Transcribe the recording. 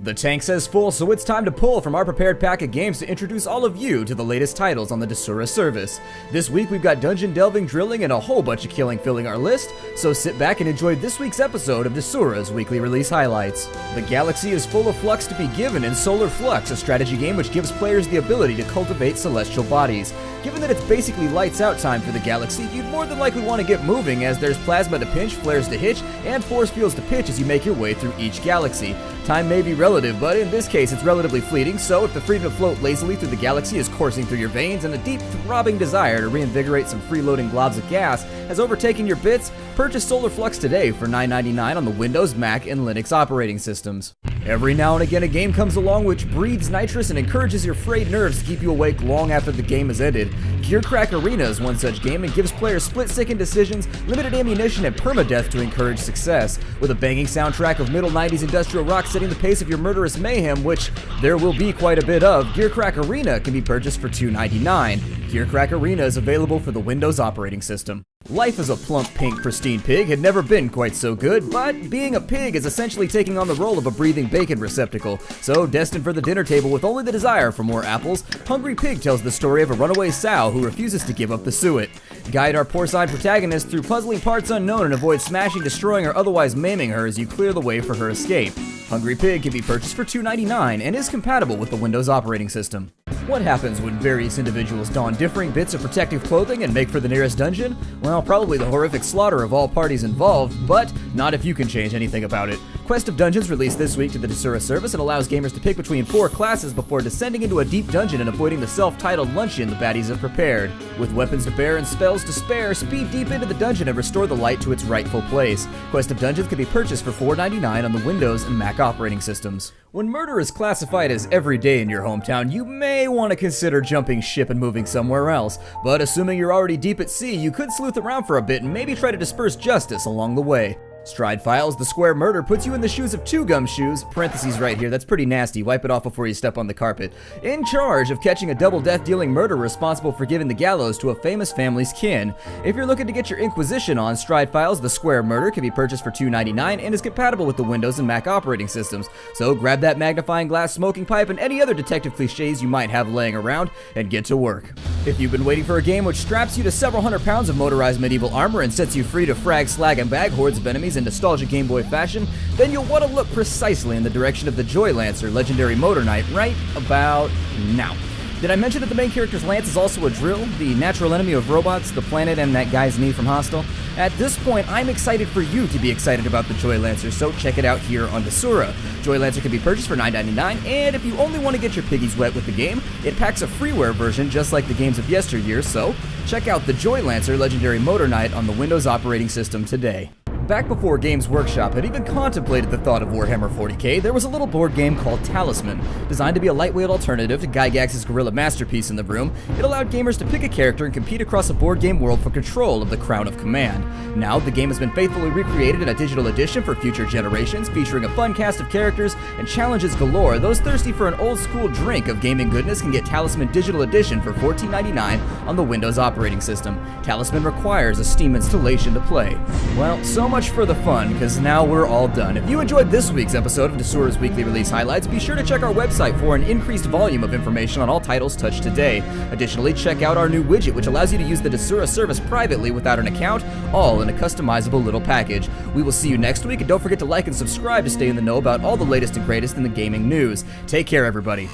The tank says full, so it's time to pull from our prepared pack of games to introduce all of you to the latest titles on the Desura service. This week we've got dungeon delving, drilling, and a whole bunch of killing filling our list, so sit back and enjoy this week's episode of Desura's weekly release highlights. The galaxy is full of flux to be given in Solar Flux, a strategy game which gives players the ability to cultivate celestial bodies. Given that it's basically lights out time for the galaxy, you'd more than likely want to get moving as there's plasma to pinch, flares to hitch, and force fields to pitch as you make your way through each galaxy. Time may be relative, but in this case it's relatively fleeting, so if the freedom to float lazily through the galaxy is coursing through your veins and a deep, throbbing desire to reinvigorate some freeloading globs of gas has overtaken your bits, purchase Solar Flux today for $9.99 on the Windows, Mac, and Linux operating systems. Every now and again a game comes along which breathes nitrous and encourages your frayed nerves to keep you awake long after the game has ended. Gearcrack Arena is one such game and gives players split-second decisions, limited ammunition, and permadeath to encourage success. With a banging soundtrack of middle 90s industrial rock setting the pace of your murderous mayhem, which there will be quite a bit of, Gearcrack Arena can be purchased for $2.99. Gearcrack Arena is available for the Windows operating system. Life as a plump, pink, pristine pig had never been quite so good, but being a pig is essentially taking on the role of a breathing bacon receptacle. So, destined for the dinner table with only the desire for more apples, HungryPig tells the story of a runaway sow who refuses to give up the suet. Guide our porcine protagonist through puzzling parts unknown and avoid smashing, destroying, or otherwise maiming her as you clear the way for her escape. HungryPig can be purchased for $2.99 and is compatible with the Windows operating system. What happens when various individuals don differing bits of protective clothing and make for the nearest dungeon? Well, probably the horrific slaughter of all parties involved, but not if you can change anything about it. Quest of Dungeons released this week to the Desura service and allows gamers to pick between 4 classes before descending into a deep dungeon and avoiding the self-titled luncheon the baddies have prepared. With weapons to bear and spells to spare, speed deep into the dungeon and restore the light to its rightful place. Quest of Dungeons can be purchased for $4.99 on the Windows and Mac operating systems. When murder is classified as every day in your hometown, you may want to consider jumping ship and moving somewhere else, but assuming you're already deep at sea, you could sleuth around for a bit and maybe try to disperse justice along the way. Stride Files, The Square Murder puts you in the shoes of 2 gumshoes, parentheses right here, that's pretty nasty, wipe it off before you step on the carpet, in charge of catching a double death-dealing murderer responsible for giving the gallows to a famous family's kin. If you're looking to get your Inquisition on, Stride Files, The Square Murder can be purchased for $2.99 and is compatible with the Windows and Mac operating systems. So grab that magnifying glass, smoking pipe, and any other detective cliches you might have laying around, and get to work. If you've been waiting for a game which straps you to several hundred pounds of motorized medieval armor and sets you free to frag, slag, and bag hordes of enemies in nostalgic Game Boy fashion, then you'll want to look precisely in the direction of the Joylancer legendary motor knight right about now. Did I mention that the main character's lance is also a drill, the natural enemy of robots, the planet, and that guy's knee from Hostel? At this point, I'm excited for you to be excited about the Joylancer, so check it out here on Desura. Joylancer can be purchased for $9.99, and if you only want to get your piggies wet with the game, it packs a freeware version just like the games of yesteryear, so check out the Joylancer legendary motor knight on the Windows operating system today. Back before Games Workshop had even contemplated the thought of Warhammer 40k, there was a little board game called Talisman. Designed to be a lightweight alternative to Gygax's guerrilla masterpiece in the room, it allowed gamers to pick a character and compete across a board game world for control of the Crown of Command. Now, the game has been faithfully recreated in a digital edition for future generations, featuring a fun cast of characters and challenges galore. Those thirsty for an old-school drink of gaming goodness can get Talisman Digital Edition for $14.99 on the Windows operating system. Talisman requires a Steam installation to play. Well, so much for the fun, because now we're all done. If you enjoyed this week's episode of Desura's weekly release highlights, be sure to check our website for an increased volume of information on all titles touched today. Additionally, check out our new widget, which allows you to use the Desura service privately without an account, all in a customizable little package. We will see you next week, and don't forget to like and subscribe to stay in the know about all the latest and greatest in the gaming news. Take care, everybody.